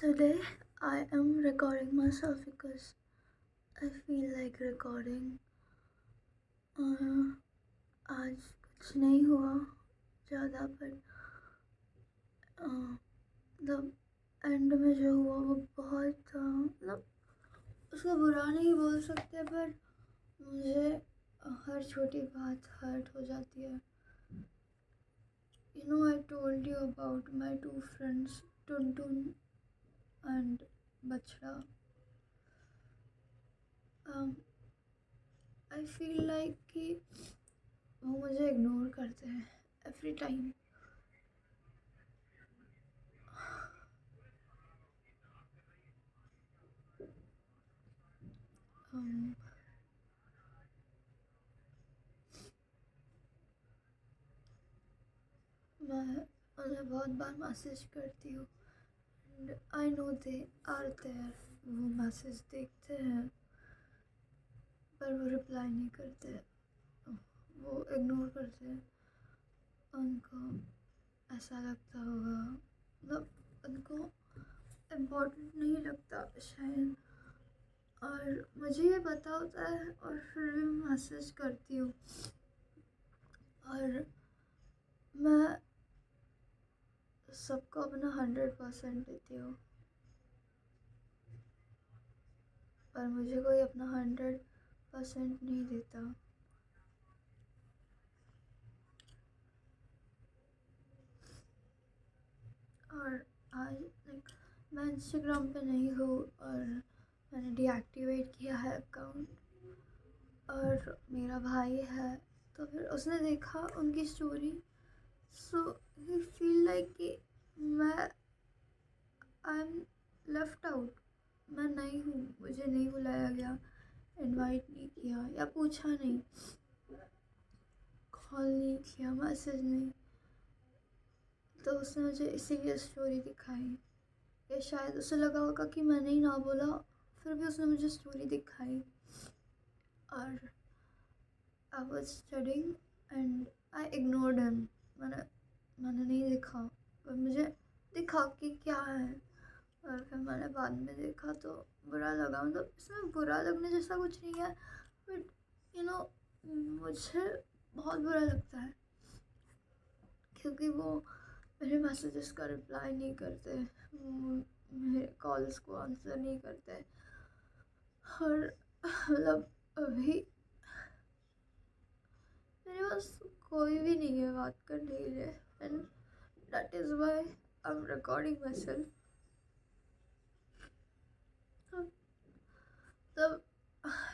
Today I am recording myself because I feel like recording. आज कुछ नहीं हुआ ज़्यादा पर मतलब एंड में जो हुआ वो बहुत मतलब उसको बुरा नहीं बोल सकते पर मुझे हर छोटी बात हर्ट हो जाती है. I told you about my two friends, Tuntun and Bachra. I feel like कि वो मुझे इग्नोर करते हैं एवरी टाइम. मैं उन्हें बहुत बार मैसेज करती हूँ and I know they are there. वो मैसेज देखते हैं पर वो रिप्लाई नहीं करते, वो इग्नोर करते हैं. उनको ऐसा लगता होगा मतलब उनको इम्पोर्टेंट नहीं लगता शायद, और मुझे ये पता होता है और फिर भी मैं मैसेज करती हूँ. और मैं सबको अपना 100% देती हूँ पर मुझे कोई अपना 100% नहीं देता. और आज मैं इंस्टाग्राम पे नहीं हूँ और मैंने डीएक्टिवेट किया है अकाउंट. और मेरा भाई है तो फिर उसने देखा उनकी स्टोरी, सो ही फील लाइक कि मैं आई एम लेफ्ट आउट. मैं नहीं हूँ, मुझे नहीं बुलाया गया, इनवाइट नहीं किया या पूछा नहीं, कॉल नहीं किया, मैसेज नहीं. तो उसने मुझे इसीलिए स्टोरी दिखाई. या शायद उसे लगा होगा कि मैंने ही ना बोला, फिर भी उसने मुझे स्टोरी दिखाई. और I was studying and I ignored him. मैंने नहीं देखा पर मुझे दिखा कि क्या है. और फिर मैंने बाद में देखा तो बुरा लगा. मतलब इसमें बुरा लगने जैसा कुछ नहीं है बट मुझे बहुत बुरा लगता है क्योंकि वो मेरे मैसेजेस का रिप्लाई नहीं करते, मेरे कॉल्स को आंसर नहीं करते. और मतलब अभी मेरे पास कोई भी नहीं है बात करने के लिए and that is why I am recording my self. तब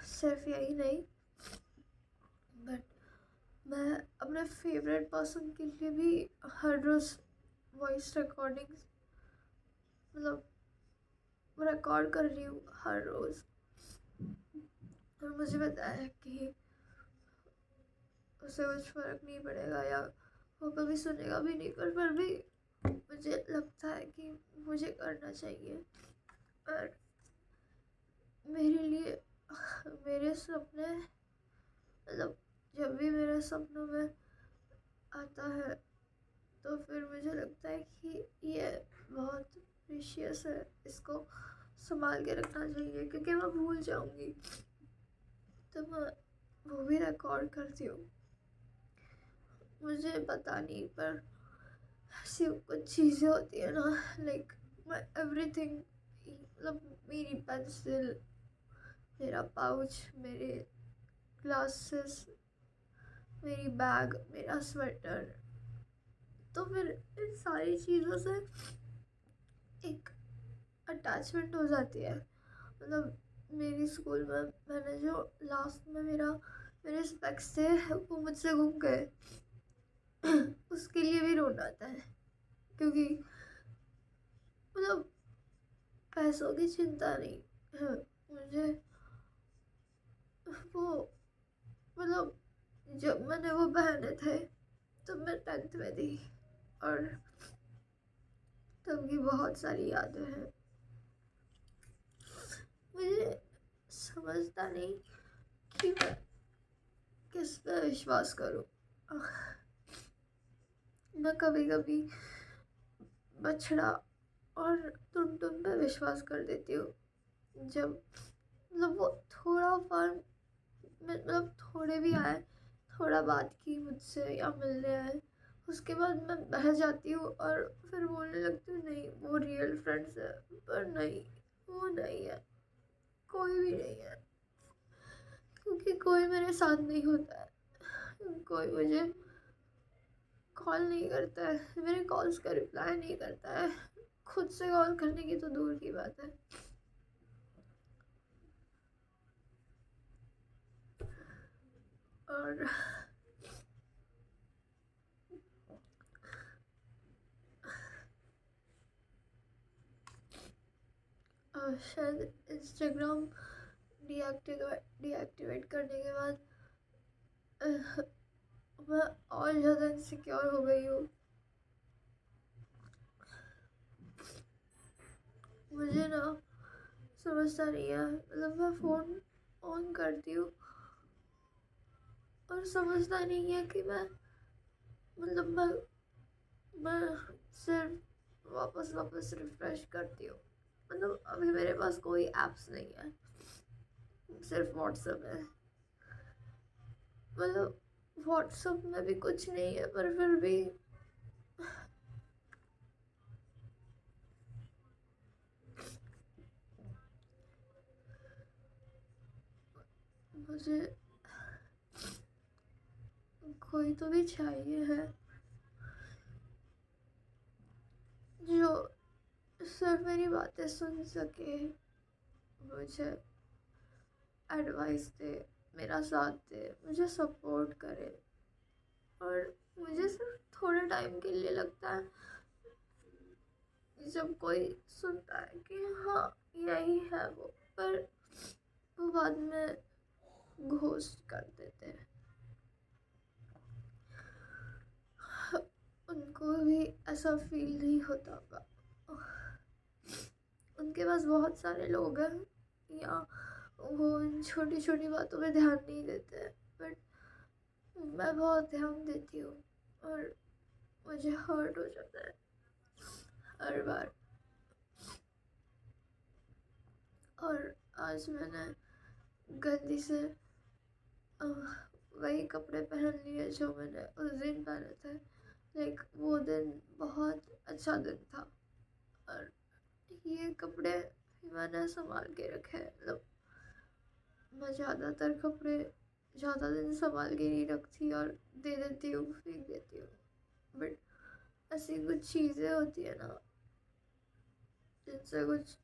सिर्फ यही नहीं बट मैं अपने फेवरेट पर्सन के लिए भी हर रोज़ वॉइस रिकॉर्डिंग्स मतलब रिकॉर्ड कर रही हूँ हर रोज़. और मुझे पता है कि उसे कुछ फ़र्क नहीं पड़ेगा या वो कभी सुनेगा भी नहीं, पर फिर भी मुझे लगता है कि मुझे करना चाहिए. और मेरे लिए मेरे सपने मतलब जब भी मेरे सपनों में आता है तो फिर मुझे लगता है कि ये बहुत प्रीशियस है, इसको संभाल के रखना चाहिए क्योंकि मैं भूल जाऊंगी. तो मैं वो भी रिकॉर्ड करती हूँ. मुझे पता नहीं पर ऐसी कुछ चीज़ें होती है ना, लाइक मैं एवरीथिंग मतलब मेरी पेंसिल, मेरा पाउच, मेरे ग्लासेस, मेरी बैग, मेरा स्वेटर, तो फिर इन सारी चीज़ों से एक अटैचमेंट हो जाती है. मतलब मेरी स्कूल में मैंने जो लास्ट में मेरे स्पेक्स थे वो मुझसे गुम गए. उसके लिए भी रोना आता है क्योंकि मतलब पैसों की चिंता नहीं है मुझे. वो मतलब जब मैंने वो पहने थे तब मैं 10th में थी और तब की बहुत सारी यादें हैं. मुझे समझता नहीं कि मैं किस पे विश्वास करूं. मैं कभी कभी बछड़ा और टुन पे विश्वास कर देती हूँ। जब मतलब वो थोड़ा फन मतलब थोड़े भी आए, थोड़ा बात की मुझसे या मिलने आए, उसके बाद मैं बह जाती हूँ और फिर बोलने लगती हूँ नहीं वो रियल फ्रेंड्स है, पर नहीं, वो नहीं है, कोई भी नहीं है, क्योंकि कोई मेरे साथ नहीं होता है, कोई मुझे कॉल नहीं करता है, मेरे कॉल्स का रिप्लाई नहीं करता है, खुद से कॉल करने की तो दूर की बात है। और शायद इंस्टाग्राम डीएक्टिवेट करने के बाद मैं और ज़्यादा इनसिक्योर हो गई हूँ। मुझे ना समझता नहीं है, मतलब मैं फ़ोन ऑन करती हूँ और समझता नहीं है कि मतलब मैं सिर्फ वापस रिफ्रेश करती हूँ। मतलब अभी मेरे पास कोई ऐप्स नहीं है, सिर्फ व्हाट्सएप है। मतलब व्हाट्सएप में भी कुछ नहीं है, पर फिर भी मुझे कोई तो भी चाहिए है जो सिर्फ मेरी बातें सुन सके, मुझे एडवाइस दे, मेरा साथ दे, मुझे सपोर्ट करे। और मुझे सिर्फ थोड़े टाइम के लिए लगता है जब कोई सुनता है कि हाँ यही है वो, पर वो बाद में घोस्ट कर देते हैं। उनको भी ऐसा फील नहीं होता होगा, उनके पास बहुत सारे लोग हैं या वो इन छोटी छोटी बातों पे ध्यान नहीं देते हैं, बट मैं बहुत ध्यान देती हूँ और मुझे हर्ट हो जाता है हर बार। और आज मैंने गलती से वही कपड़े पहन लिए जो मैंने उस दिन पहने थे। लाइक वो दिन बहुत अच्छा दिन था और ये कपड़े मैंने संभाल के रखे हैं। मतलब मैं ज़्यादातर कपड़े ज़्यादा दिन संभाल के नहीं रखती और दे देती हूँ, फेंक देती हूँ, बट ऐसी कुछ चीज़ें होती है ना जिनसे कुछ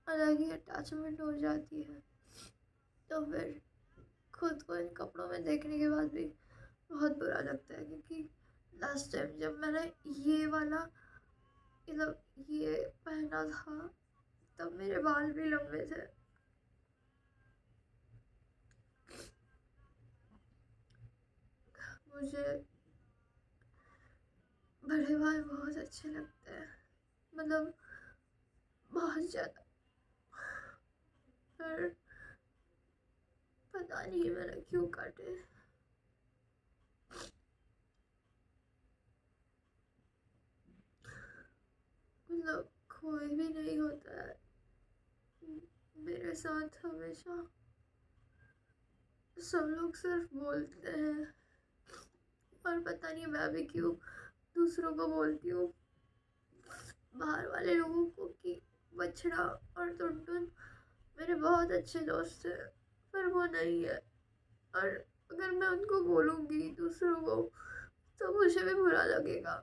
अलग ही अटैचमेंट हो जाती है, तो फिर खुद को इन कपड़ों में देखने के बाद भी बहुत बुरा लगता है। क्योंकि लास्ट टाइम जब मैंने ये वाला मतलब ये पहना था तब मेरे बाल भी लंबे थे। मुझे बड़े बाल बहुत अच्छे लगते हैं, मतलब बहुत ज़्यादा, पर पता नहीं मैंने क्यों काटे। मतलब कोई भी नहीं होता है मेरे साथ हमेशा, सब लोग सिर्फ बोलते हैं और पता नहीं मैं भी क्यों दूसरों को बोलती हूँ, बाहर वाले लोगों को, कि बछड़ा और टुनटुन मेरे बहुत अच्छे दोस्त हैं, पर वो नहीं है। और अगर मैं उनको बोलूँगी दूसरों को तो मुझे भी बुरा लगेगा,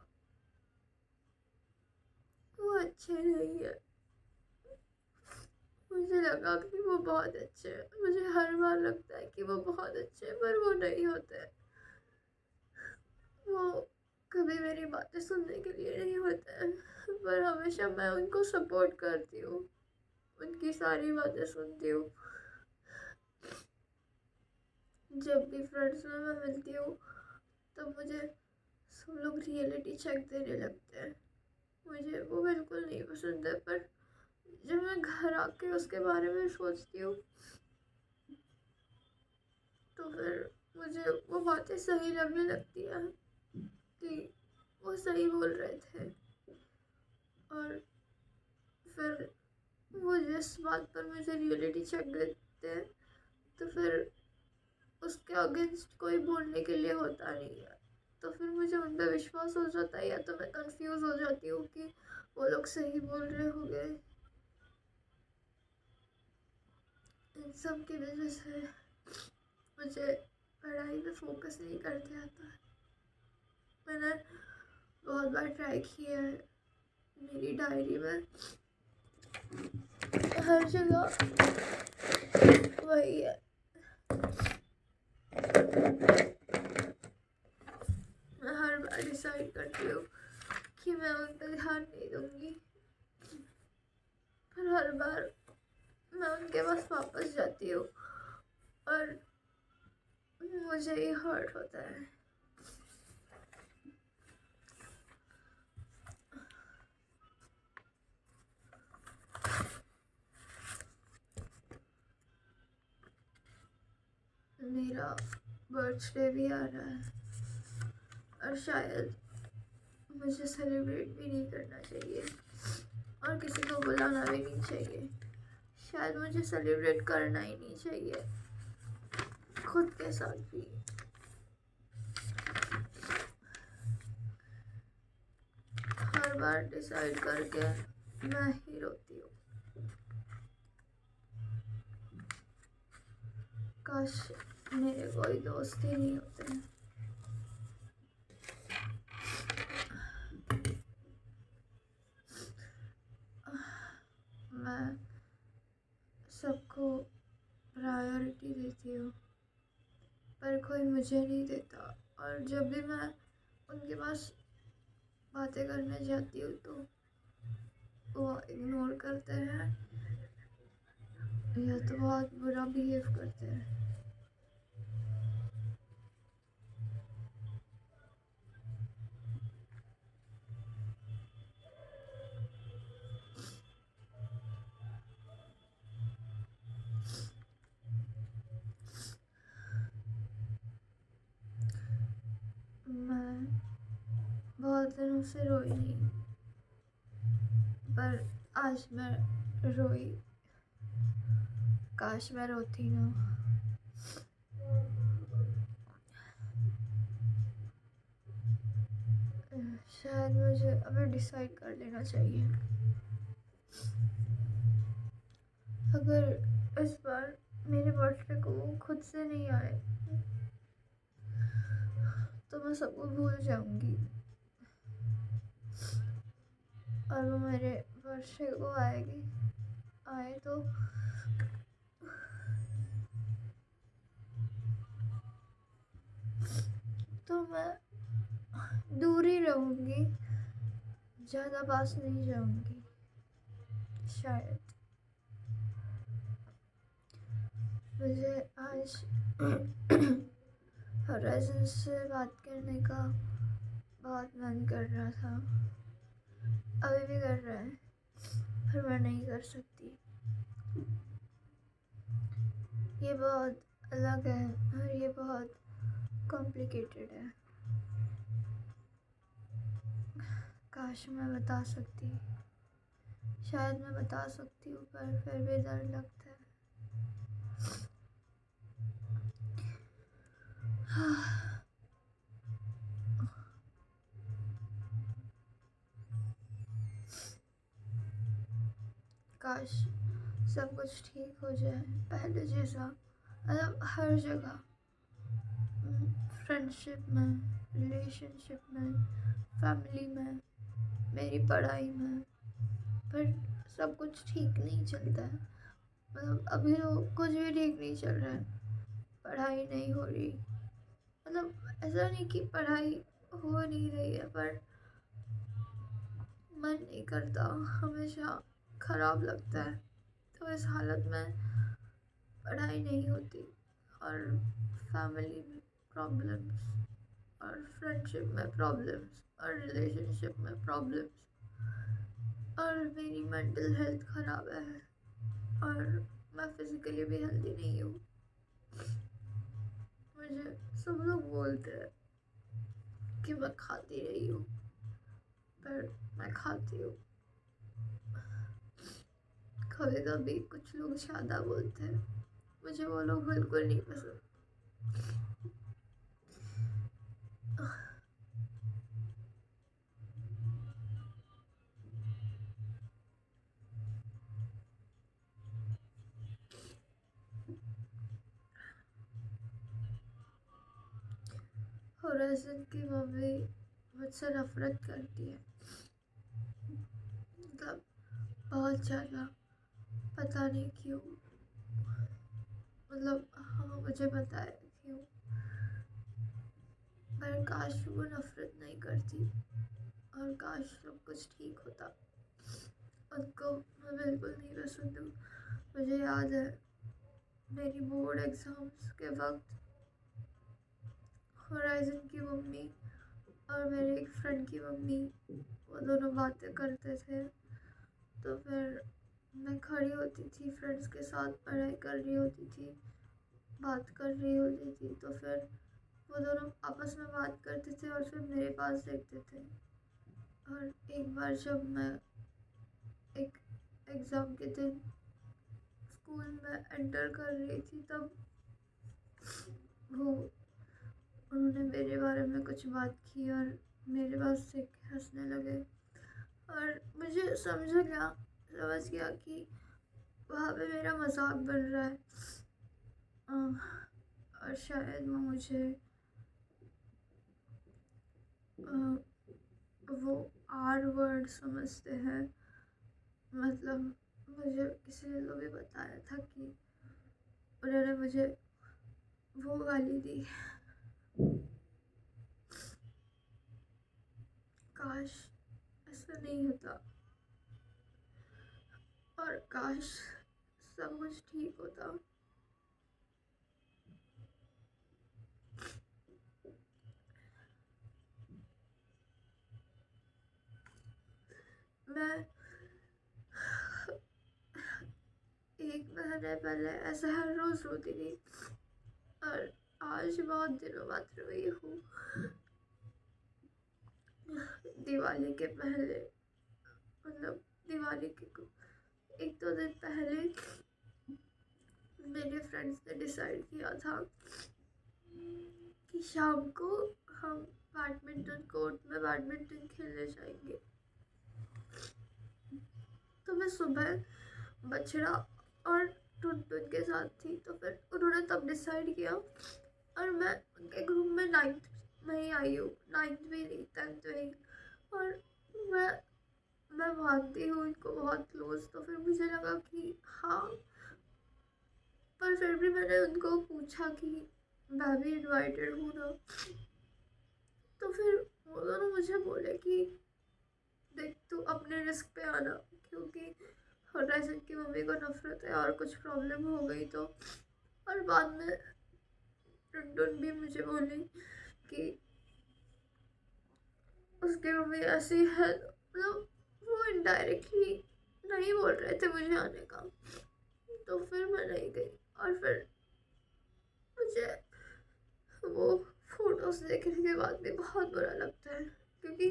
वो अच्छे नहीं है। मुझे लगा कि वो बहुत अच्छे हैं, मुझे हर बार लगता है कि वो बहुत अच्छे हैं, पर वो नहीं होते। वो कभी मेरी बातें सुनने के लिए नहीं होते हैं, पर हमेशा मैं उनको सपोर्ट करती हूँ, उनकी सारी बातें सुनती हूँ। जब भी फ्रेंड्स में मैं मिलती हूँ तो मुझे सब लोग रियलिटी चेक देने लगते हैं, मुझे वो बिल्कुल नहीं पसंद है। पर जब मैं घर आके उसके बारे में सोचती हूँ तो फिर मुझे वो बातें सही लगने लगती है कि वो सही बोल रहे थे। और फिर वो जिस बात पर मुझे रियलिटी चेक देते हैं तो फिर उसके अगेंस्ट कोई बोलने के लिए होता नहीं है, तो फिर मुझे उन पर विश्वास हो जाता है, या तो मैं कंफ्यूज हो जाती हूँ कि वो लोग सही बोल रहे होंगे। इन सब की वजह से मुझे पढ़ाई पे फोकस नहीं करते आता। मैंने बहुत बार ट्राई किया है, मेरी डायरी में हर जगह वही है। मैं हर बार डिसाइड करती हूँ कि मैं उन पर ध्यान नहीं दूंगी, पर हर बार मैं उनके पास वापस जाती हूँ और मुझे ये हर्ट होता है। मेरा बर्थडे भी आ रहा है और शायद मुझे सेलिब्रेट भी नहीं करना चाहिए और किसी को बुलाना भी नहीं चाहिए। शायद मुझे सेलिब्रेट करना ही नहीं चाहिए खुद के साथ भी। हर बार डिसाइड करके मैं ही रोती हूँ। काश मेरे कोई दोस्त ही नहीं होते। मैं सबको प्रायोरिटी देती हूँ पर कोई मुझे नहीं देता, और जब भी मैं उनके पास बातें करने जाती हूँ तो वो इग्नोर करते हैं या तो बहुत बुरा बिहेव करते हैं। मैं बहुत दिनों से रोई नहीं, पर आज मैं रोई। काश मैं रोती ना। शायद मुझे अभी डिसाइड कर लेना चाहिए। अगर इस बार मेरे बर्थडे को वो खुद से नहीं आए तो मैं सबको भूल जाऊंगी, और वो मेरे बर्थडे को आए तो मैं दूर ही रहूंगी, ज़्यादा पास नहीं जाऊंगी। शायद मुझे आज होराइज़न से बात करने का बहुत मन कर रहा था, अभी भी कर रहा है, पर मैं नहीं कर सकती। ये बहुत अलग है और ये बहुत कॉम्प्लिकेटेड है। काश मैं बता सकती, शायद मैं बता सकती हूँ, पर फिर भी डर लगता है। काश सब कुछ ठीक हो जाए पहले जैसा, मतलब हर जगह, फ्रेंडशिप में, रिलेशनशिप में, फैमिली में, मेरी पढ़ाई में। पर सब कुछ ठीक नहीं चलता है, मतलब अभी तो कुछ भी ठीक नहीं चल रहा है। पढ़ाई नहीं हो रही, मतलब ऐसा नहीं कि पढ़ाई हो नहीं रही है, पर मन नहीं करता, हमेशा ख़राब लगता है। तो इस हालत में पढ़ाई नहीं होती, और फैमिली में प्रॉब्लम्स, और फ्रेंडशिप में प्रॉब्लम्स, और रिलेशनशिप में प्रॉब्लम्स, और मेरी मेंटल हेल्थ ख़राब है, और मैं फिज़िकली भी हेल्दी नहीं हूँ। मुझे सब लोग बोलते हैं कि मैं खाती रही हूँ, पर मैं खाती हूँ। कभी कभी कुछ लोग ज़्यादा बोलते हैं, मुझे वो लोग बिल्कुल नहीं पसंद। होराइज़न की मम्मी मुझसे नफ़रत करती है, मतलब बहुत ज़्यादा। पता नहीं क्यों, मतलब हाँ मुझे पता है क्यों, पर काश वो नफ़रत नहीं करती और काश सब कुछ ठीक होता। उनको मैं बिल्कुल नहीं पसंद हूँ। मुझे याद है मेरी बोर्ड एग्ज़ाम्स के वक्त होराइज़न की मम्मी और मेरे एक फ्रेंड की मम्मी वो दोनों बातें करते थे। तो फिर मैं खड़ी होती थी, फ्रेंड्स के साथ पढ़ाई कर रही होती थी, बात कर रही होती थी, तो फिर वो दोनों आपस में बात करते थे और फिर मेरे पास देखते थे। और एक बार जब मैं एक एग्ज़ाम के दिन स्कूल में एंटर कर रही थी, तब वो उन्होंने मेरे बारे में कुछ बात की और मेरे पास देख के हंसने लगे। और मुझे समझ गया कि वहाँ पे मेरा मजाक बन रहा है। और शायद वो मुझे वो आर वर्ड समझते हैं। मतलब मुझे किसी ने तो भी बताया था कि उन्होंने मुझे वो गाली दी। काश ऐसा नहीं होता और काश सब कुछ ठीक होता। मैं 1 महीने पहले ऐसा हर रोज़ रोती थी और आज बहुत दिनों बाद रोई हूँ। दिवाली के पहले, मतलब दिवाली के 1-2 दिन पहले मेरे फ्रेंड्स ने डिसाइड किया था कि शाम को हम बैडमिंटन कोर्ट में बैडमिंटन खेलने जाएंगे। तो मैं सुबह बछड़ा और टुनटुन के साथ थी, तो फिर उन्होंने तब डिसाइड किया। और मैं उनके ग्रुप में 9th में ही आई हूँ, 9th में नहीं 10th में ही। और मैं मैं मानती हूँ इनको बहुत क्लोज, तो फिर मुझे लगा कि हाँ, पर फिर भी मैंने उनको पूछा कि मैं भी इनवाइटेड हूँ ना। तो फिर वो दोनों मुझे बोले कि देख तू अपने रिस्क पे आना, क्योंकि होराइज़न की मम्मी को नफरत है और कुछ प्रॉब्लम हो गई तो। और बाद में टुनटुन भी मुझे बोली कि उसकी मम्मी ऐसी है, मतलब वो इनडायरेक्टली नहीं बोल रहे थे मुझे आने का। तो फिर मैं नहीं गई। और फिर मुझे वो फोटोज देखने के बाद भी बहुत बुरा लगता है, क्योंकि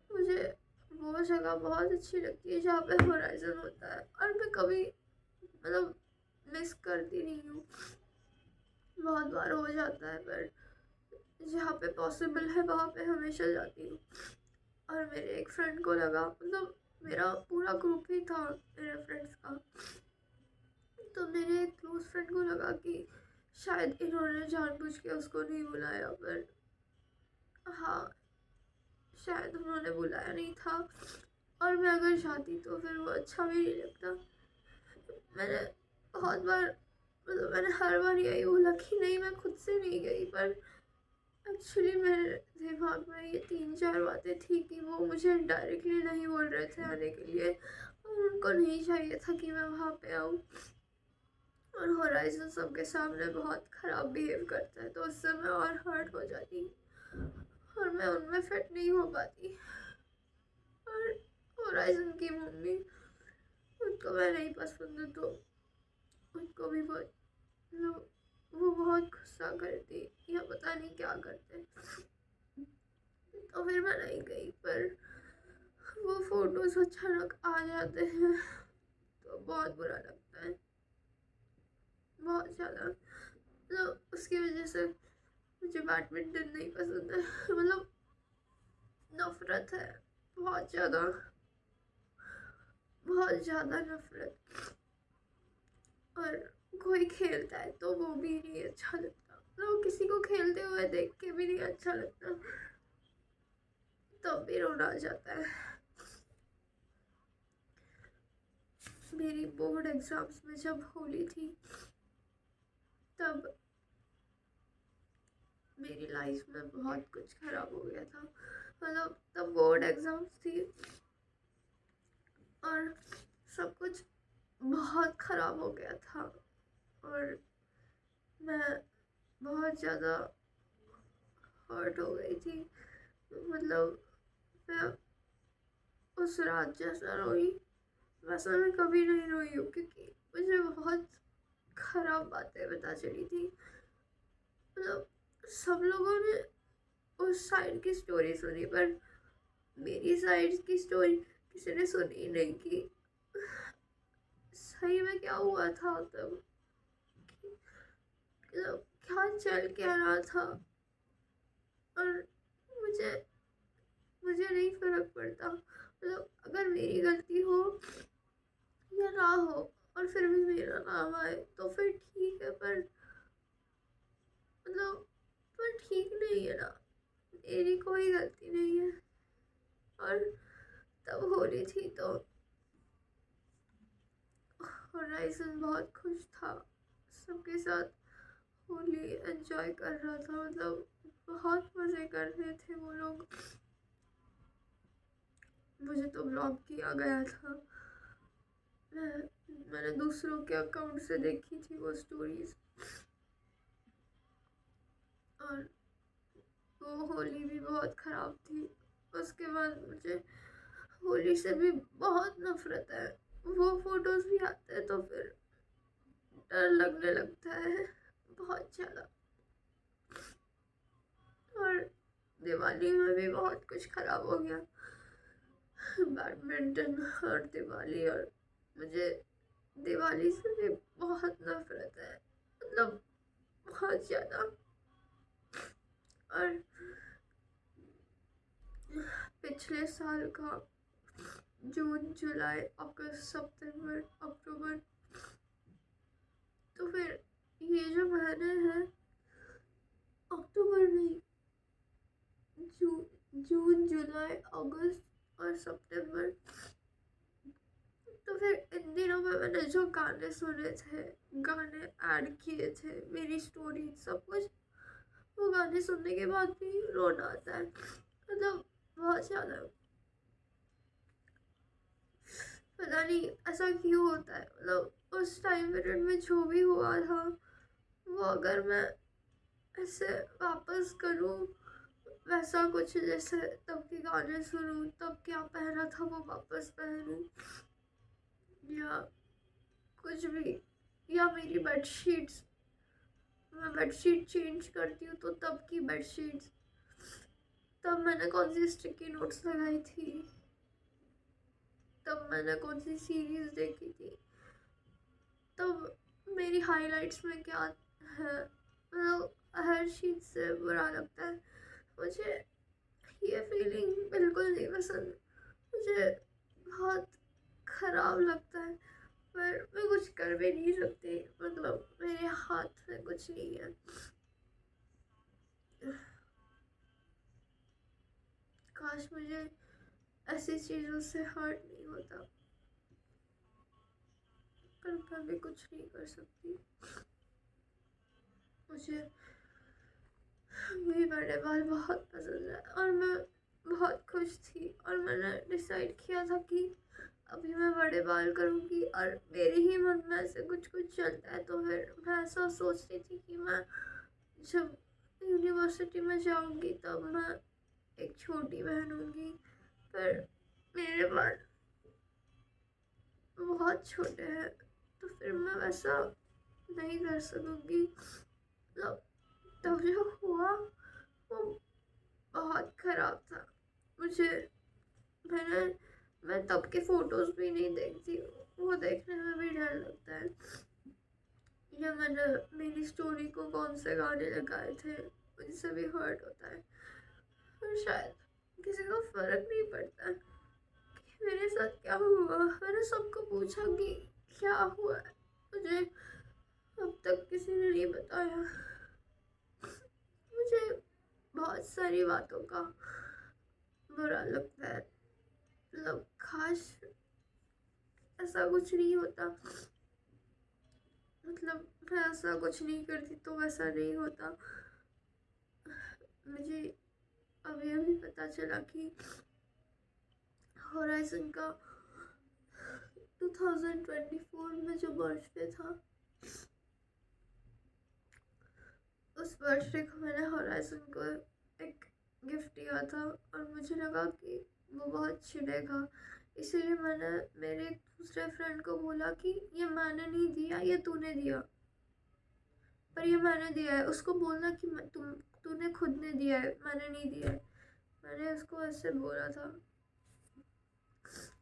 मुझे वो जगह बहुत अच्छी लगती है जहाँ पे होराइज़न होता है। और मैं कभी मतलब मिस करती नहीं हूँ, बहुत बार हो जाता है, पर जहाँ पे पॉसिबल है वहाँ पे हमेशा जाती हूँ। और मेरे एक फ्रेंड को लगा, मतलब मेरा पूरा ग्रुप ही था मेरे फ्रेंड्स का, तो मेरे एक क्लोज फ्रेंड को लगा कि शायद इन्होंने जानबूझ के उसको नहीं बुलाया, पर हाँ, शायद उन्होंने बुलाया नहीं था। और मैं अगर जाती तो फिर वो अच्छा भी नहीं लगता। मैंने बहुत बार, मतलब मैंने हर बार यही बोला कि नहीं मैं खुद से नहीं गई, पर एक्चुअली मेरे दिमाग में ये 3-4 बातें थी कि वो मुझे डायरेक्टली नहीं बोल रहे थे आने के लिए, और उनको नहीं चाहिए था कि मैं वहाँ पे आऊँ। और होराइज़न सबके सामने बहुत ख़राब बिहेव करता है, तो उससे मैं और हर्ट हो जाती और मैं उनमें फिट नहीं हो पाती। और होराइज़न की मम्मी, उनको मैं नहीं पसंद, तो उनको भी बहुत, मतलब वो बहुत गुस्सा करती या पता नहीं क्या करते। तो फिर मैं नहीं गई, पर वो फोटोज अचानक आ जाते हैं तो बहुत बुरा लगता है, बहुत ज़्यादा। मतलब उसकी वजह से मुझे बैडमिंटन नहीं पसंद है। मतलब नफरत है, बहुत ज़्यादा, बहुत ज़्यादा नफरत। और कोई खेलता है तो वो भी नहीं अच्छा लगता, मतलब किसी को खेलते हुए देख के भी नहीं अच्छा लगता, तब भी रोना आ जाता है। मेरी बोर्ड एग्जाम्स में जब होली थी तब मेरी लाइफ में बहुत कुछ खराब हो गया था। मतलब तब बोर्ड एग्जाम्स थी और सब कुछ बहुत खराब हो गया था और मैं बहुत ज़्यादा हर्ट हो गई थी। मतलब मैं उस रात जैसा रोई वैसा मैं कभी नहीं रोई हूँ, क्योंकि मुझे बहुत खराब बातें पता चली थी। मतलब सब लोगों ने उस साइड की स्टोरी सुनी पर मेरी साइड की स्टोरी किसी ने सुनी नहीं कि सही में क्या हुआ था तब, मतलब क्या चल क्या रहा था। और मुझे मुझे नहीं फर्क पड़ता, मतलब अगर मेरी गलती हो या ना हो और फिर भी मेरा नाम आए तो फिर ठीक है, पर मतलब पर ठीक नहीं है ना, मेरी कोई गलती नहीं है। और तब होली थी तो होराइजन बहुत खुश था, सबके साथ होली एंजॉय कर रहा था, मतलब बहुत मज़े कर रहे थे वो लोग। मुझे तो ब्लॉक किया गया था, मैंने दूसरों के अकाउंट से देखी थी वो स्टोरीज। और वो होली भी बहुत ख़राब थी। उसके बाद मुझे होली से भी बहुत नफरत है। वो फोटोज भी आते हैं तो फिर डर लगने लगता है बहुत ज़्यादा। और दिवाली में भी बहुत कुछ खराब हो गया, बैडमिंटन और दिवाली। और मुझे दिवाली से भी बहुत नफरत है, मतलब बहुत ज़्यादा। और पिछले साल का जून जुलाई अगस्त सितंबर अक्टूबर, तो फिर ये जो महीने हैं, अक्टूबर नहीं, जून जुलाई अगस्त और सितंबर, तो फिर इन दिनों में मैंने जो गाने सुने थे, गाने ऐड किए थे, मेरी स्टोरी सब कुछ, वो गाने सुनने के बाद भी रोना आता है, मतलब बहुत ज़्यादा। पता नहीं ऐसा क्यों होता है, मतलब उस टाइम पीरियड में जो भी हुआ था वो अगर मैं ऐसे वापस करूँ वैसा कुछ, जैसे तब के गाने सुनूं, तब क्या पहना था वो वापस पहनूं, या कुछ भी, या मेरी बेडशीट्स, मैं बेडशीट चेंज करती हूँ तो तब की बेडशीट्स, तब मैंने कौन सी स्टिकी नोट्स लगाई थी, तब मैंने कौन सी सीरीज देखी थी, तब मेरी हाइलाइट्स में क्या है, मतलब हर चीज़ से बुरा लगता है मुझे। ये फीलिंग बिल्कुल नहीं पसंद, मुझे बहुत खराब लगता है, पर मैं कुछ कर भी नहीं सकती, मतलब मेरे हाथ में कुछ नहीं है। काश मुझे ऐसी चीज़ों से हर्ट नहीं होता, पर मैं भी कुछ नहीं कर सकती। मुझे भी बड़े बाल बहुत पसंद है और मैं बहुत खुश थी, और मैंने डिसाइड किया था कि अभी मैं बड़े बाल करूँगी, और मेरे ही मन में ऐसे कुछ कुछ चलता है, तो फिर मैं ऐसा सोच रही थी कि मैं जब यूनिवर्सिटी में जाऊँगी तब मैं एक छोटी पहनूँगी, पर मेरे बाल बहुत छोटे हैं तो फिर मैं वैसा नहीं कर सकूँगी। मतलब तब जो हुआ वो बहुत ख़राब था। मुझे मैं तब के फ़ोटोज़ भी नहीं देखती, वो वो देखने में भी डर लगता है। या मैंने मेरी स्टोरी को कौन से गाने लगाए थे, उनसे भी हर्ट होता है। और शायद किसी को फ़र्क नहीं पड़ता कि मेरे साथ क्या हुआ। मैंने सबको पूछा कि क्या हुआ है, मुझे अब तक किसी ने नहीं बताया। मुझे बहुत सारी बातों का बुरा लगता है। मतलब काश ऐसा कुछ नहीं होता, मतलब मैं ऐसा कुछ नहीं करती तो वैसा नहीं होता। मुझे अभी अभी पता चला कि होराइजन का 2024 में जो बर्थडे था, उस बर्थडे को मैंने होराइजन को एक गिफ्ट दिया था और मुझे लगा कि वो बहुत चिढ़ेगा, इसीलिए मैंने मेरे एक दूसरे फ्रेंड को बोला कि ये मैंने नहीं दिया, ये तूने दिया, पर ये मैंने दिया है। उसको बोलना कि तूने खुद ने दिया है, मैंने नहीं दिया है। मैंने उसको ऐसे बोला था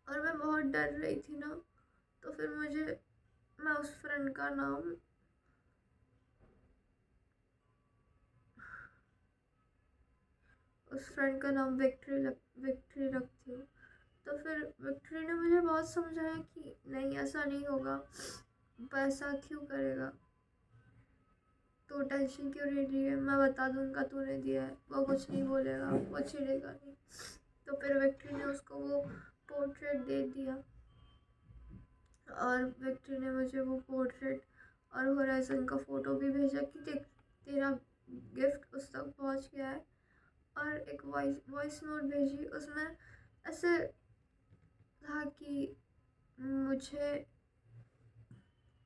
और मैं बहुत डर रही थी ना, तो फिर मैं उस फ्रेंड का नाम विक्ट्री रखती हूँ। तो फिर विक्ट्री ने मुझे बहुत समझाया कि नहीं ऐसा नहीं होगा, पैसा क्यों करेगा, तो टेंशन क्यों ले रही है, मैं बता दूंगा तूने दिया है, वो कुछ नहीं बोलेगा, वो चिढ़ेगा नहीं। तो फिर विक्ट्री ने उसको वो पोर्ट्रेट दे दिया और विक्ट्री ने मुझे वो पोर्ट्रेट और होराइजन का फ़ोटो भी भेजा कि देख तेरा गिफ्ट उस तक पहुंच गया है, और एक वॉइस नोट भेजी। उसमें ऐसे था कि मुझे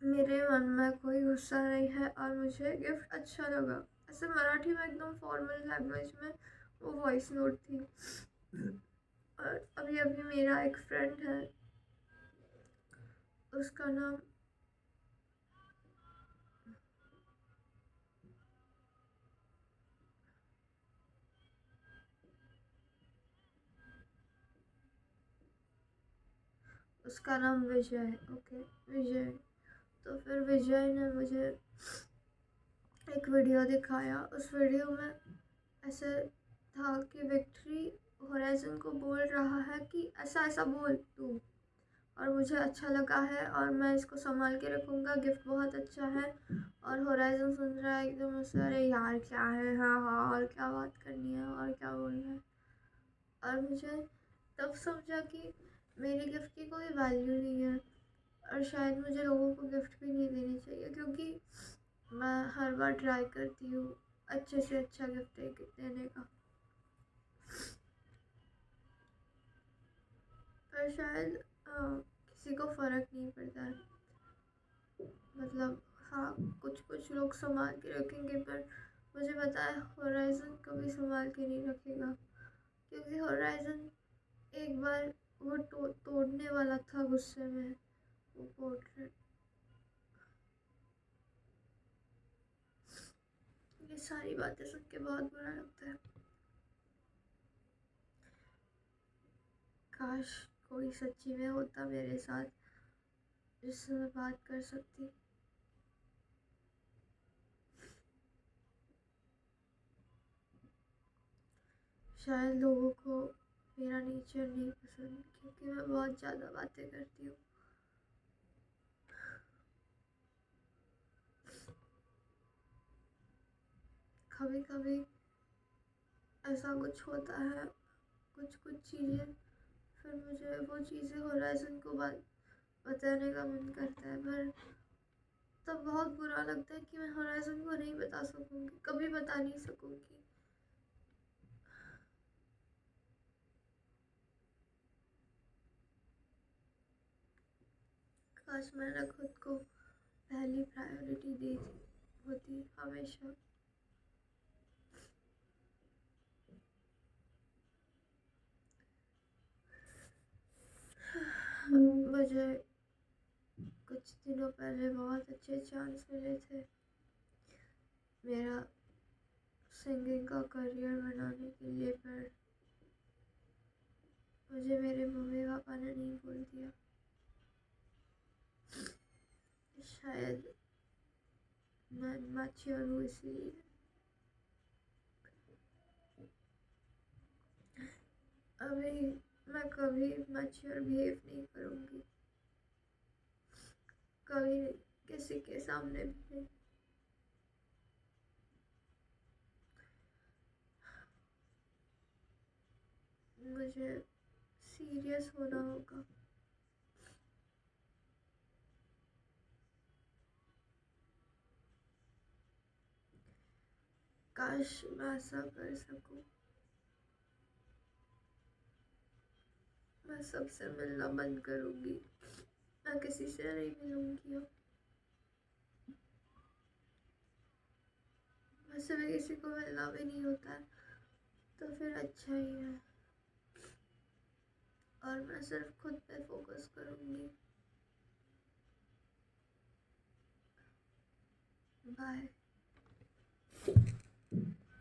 मेरे मन में कोई गुस्सा नहीं है और मुझे गिफ्ट अच्छा लगा, ऐसे मराठी में एकदम फॉर्मल लैंग्वेज में वो वॉइस नोट थी। और अभी अभी मेरा एक फ्रेंड है, उसका नाम विजय है। ओके, विजय। तो फिर विजय ने मुझे एक वीडियो दिखाया। उस वीडियो में ऐसे था कि विक्ट्री होराइजन को बोल रहा है कि ऐसा ऐसा बोल तू, और मुझे अच्छा लगा है और मैं इसको संभाल के रखूँगा, गिफ्ट बहुत अच्छा है। और होराइजन सुन रहा है एकदम से, अरे यार क्या है, हाँ हाँ और क्या बात करनी है और क्या बोलना है। और मुझे तब समझा कि मेरे गिफ्ट की कोई वैल्यू नहीं है और शायद मुझे लोगों को गिफ्ट भी नहीं देनी चाहिए, क्योंकि मैं हर बार ट्राई करती हूँ अच्छे से अच्छा गिफ्ट देने का, पर शायद किसी को फ़र्क नहीं पड़ता है। मतलब हाँ, कुछ लोग संभाल के रखेंगे, पर मुझे पता है होराइजन कभी संभाल के नहीं रखेगा, क्योंकि होराइजन एक बार वो तोड़ने वाला था गुस्से में वो पोर्ट्रेट। ये सारी बातें सुन के बहुत बुरा लगता है। काश कोई सच्ची में होता मेरे साथ जिससे मैं बात कर सकती। शायद लोगों को मेरा नेचर नहीं पसंद, क्योंकि मैं बहुत ज़्यादा बातें करती हूँ। कभी कभी ऐसा कुछ होता है, कुछ चीज़ें, फिर मुझे वो चीज़ें होराइजन को बताने का मन करता है, पर तब बहुत बुरा लगता है कि मैं होराइजन को नहीं बता सकूँगी, कभी बता नहीं सकूँगी। काश मैंने खुद को पहली प्रायोरिटी दी होती हमेशा। मुझे कुछ दिनों पहले बहुत अच्छे चांस मिले थे मेरा सिंगिंग का करियर बनाने के लिए, पर मुझे मेरे मम्मी पापा ने नहीं बोल दिया। शायद मैं मैच्योर हूँ इसलिए। अभी मैं कभी मैच्योर बिहेव नहीं करूँगी, कभी नहीं, किसी के सामने भी नहीं। मुझे सीरियस होना होगा। काश मैं ऐसा कर सकूं। मैं सबसे मिलना बंद करूंगी, मैं किसी से नहीं मिलूंगी अब। वैसे भी किसी को मिलना भी नहीं होता है, तो फिर अच्छा ही है। और मैं सिर्फ खुद पे फोकस करूंगी। बाय।